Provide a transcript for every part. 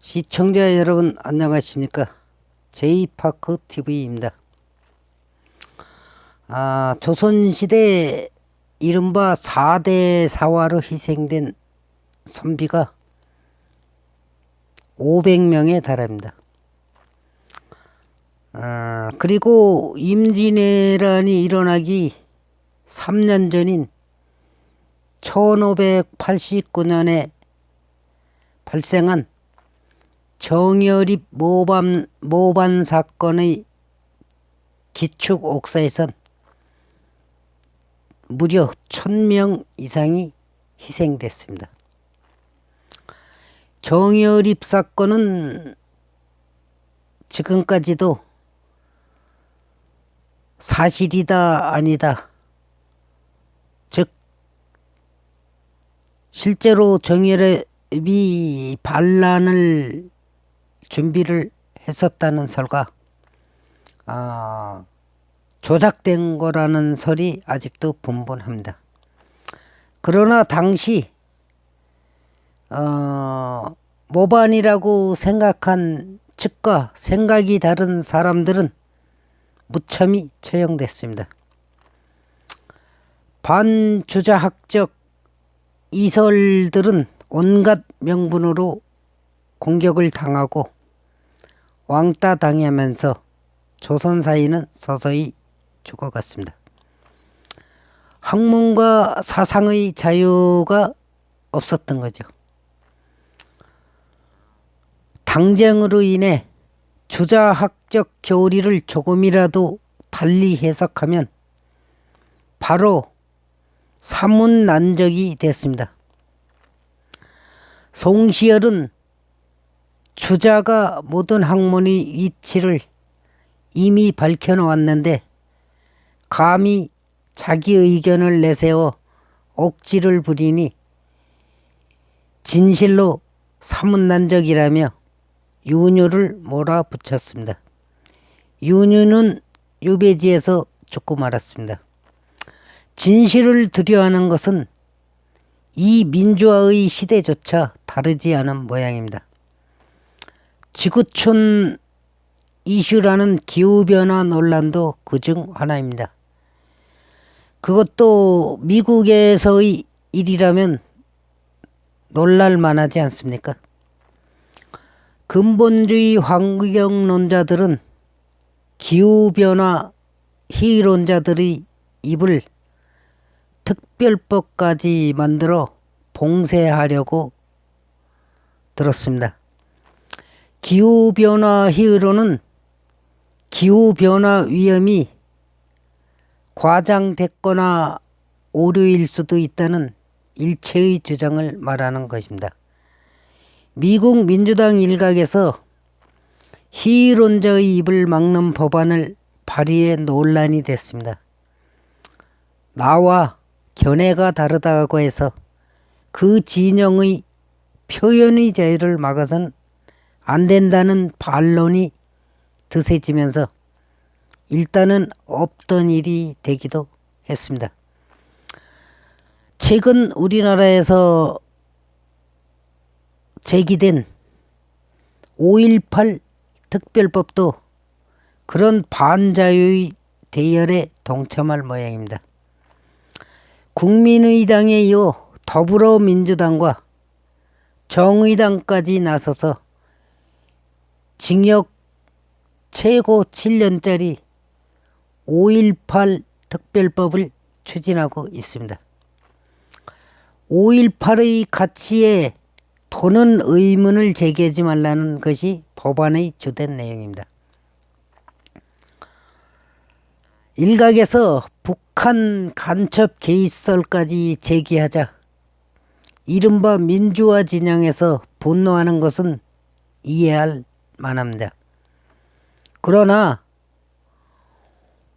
시청자 여러분 안녕하십니까? 제이파크 TV입니다. 조선시대 이른바 4대 사화로 희생된 선비가 500명에 달합니다. 그리고 임진왜란이 일어나기 3년 전인 1589년에 발생한 정여립 모반 사건의 기축 옥사에선 무려 1000명 이상이 희생됐습니다. 정여립 사건은 지금까지도 사실이다 아니다, 즉 실제로 정여립이 반란을 준비를 했었다는 설과 조작된 거라는 설이 아직도 분분합니다. 그러나 당시 모반이라고 생각한 측과 생각이 다른 사람들은 무참히 처형됐습니다. 반주자학적 이설들은 온갖 명분으로 공격을 당하고 왕따 당하면서 조선 사회는 서서히 죽어갔습니다. 학문과 사상의 자유가 없었던 거죠. 당쟁으로 인해 주자학적 교리를 조금이라도 달리 해석하면 바로 사문난적이 됐습니다. 송시열은 주자가 모든 학문의 위치를 이미 밝혀놓았는데 감히 자기 의견을 내세워 억지를 부리니 진실로 사문난적이라며 윤유를 몰아붙였습니다. 윤유는 유배지에서 죽고 말았습니다. 진실을 두려워하는 것은 이 민주화의 시대조차 다르지 않은 모양입니다. 지구촌 이슈라는 기후변화 논란도 그중 하나입니다. 그것도 미국에서의 일이라면 놀랄만하지 않습니까? 근본주의 환경론자들은 기후변화 희론자들의 입을 특별법까지 만들어 봉쇄하려고 들었습니다. 기후변화 희로는 기후변화 위험이 과장됐거나 오류일 수도 있다는 일체의 주장을 말하는 것입니다. 미국 민주당 일각에서 희론자의 입을 막는 법안을 발의해 논란이 됐습니다. 나와 견해가 다르다고 해서 그 진영의 표현의 자유를 막아선 안 된다는 반론이 드세지면서 일단은 없던 일이 되기도 했습니다. 최근 우리나라에서 제기된 5.18 특별법도 그런 반자유의 대열에 동참할 모양입니다. 국민의당에 이어 더불어민주당과 정의당까지 나서서 징역 최고 7년짜리 5.18 특별법을 추진하고 있습니다. 5.18의 가치에 도는 의문을 제기하지 말라는 것이 법안의 주된 내용입니다. 일각에서 북한 간첩 개입설까지 제기하자 이른바 민주화 진영에서 분노하는 것은 이해할 만합니다. 그러나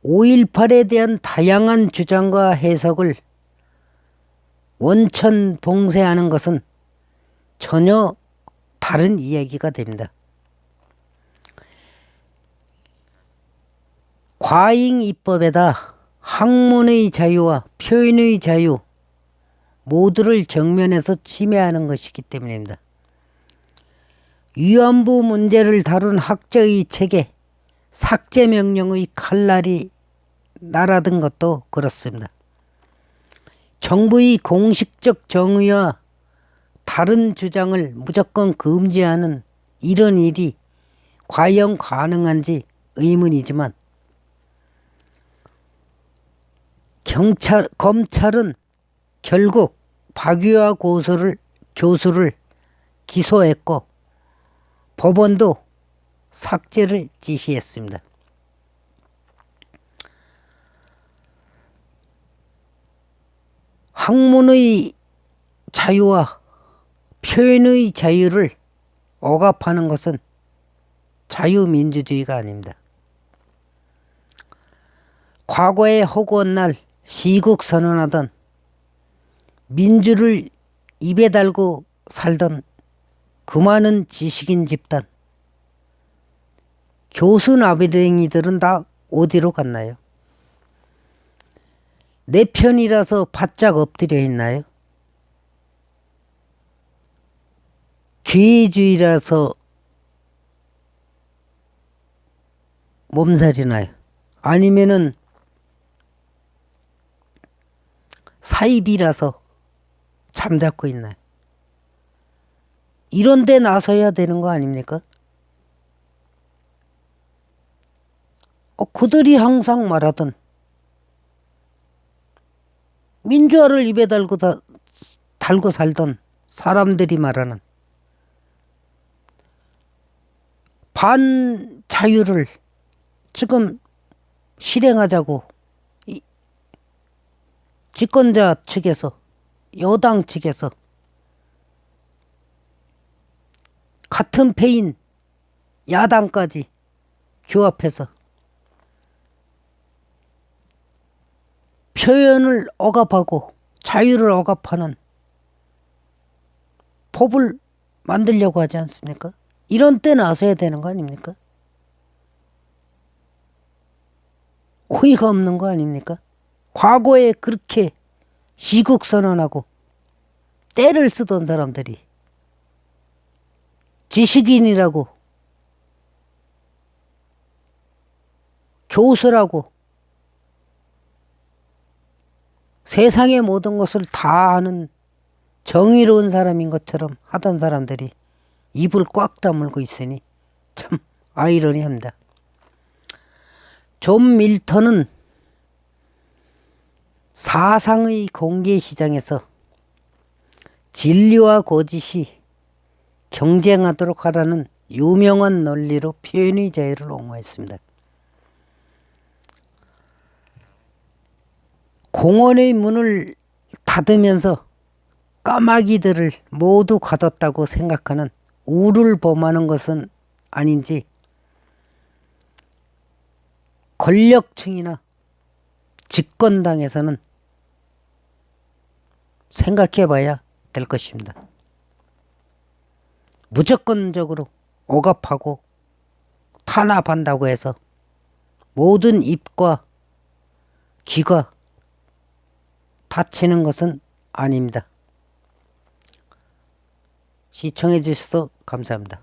5.18에 대한 다양한 주장과 해석을 원천 봉쇄하는 것은 전혀 다른 이야기가 됩니다. 과잉 입법에다 학문의 자유와 표현의 자유 모두를 정면에서 침해하는 것이기 때문입니다. 위안부 문제를 다룬 학자의 책에 삭제명령의 칼날이 날아든 것도 그렇습니다. 정부의 공식적 정의와 다른 주장을 무조건 금지하는 이런 일이 과연 가능한지 의문이지만 검찰은 결국 박유하 교수를 기소했고 법원도 삭제를 지시했습니다. 학문의 자유와 표현의 자유를 억압하는 것은 자유민주주의가 아닙니다. 과거에 허구한 날 시국선언하던 민주를 입에 달고 살던 그 많은 지식인 집단, 교수 나부랭이들은 다 어디로 갔나요? 내 편이라서 바짝 엎드려 있나요? 기회주의라서 몸살이나요? 아니면은 사입이라서 잠자고 있나요? 이런 데 나서야 되는 거 아닙니까? 그들이 항상 말하던 민주화를 입에 달고 살던 사람들이 말하는 반자유를 지금 실행하자고 집권자 측에서, 여당 측에서 같은 패인 야당까지 규합해서 표현을 억압하고 자유를 억압하는 법을 만들려고 하지 않습니까? 이런 때 나서야 되는 거 아닙니까? 어이가 없는 거 아닙니까? 과거에 그렇게 시국선언하고 때를 쓰던 사람들이 지식인이라고 교수라고 세상의 모든 것을 다 아는 정의로운 사람인 것처럼 하던 사람들이 입을 꽉 다물고 있으니 참 아이러니합니다. 존 밀턴은 사상의 공개시장에서 진리와 거짓이 경쟁하도록 하라는 유명한 논리로 표현의 자유를 옹호했습니다. 공원의 문을 닫으면서 까마귀들을 모두 가뒀다고 생각하는 우를 범하는 것은 아닌지 권력층이나 집권당에서는 생각해봐야 될 것입니다. 무조건적으로 억압하고 탄압한다고 해서 모든 입과 귀가 닫히는 것은 아닙니다. 시청해 주셔서 감사합니다.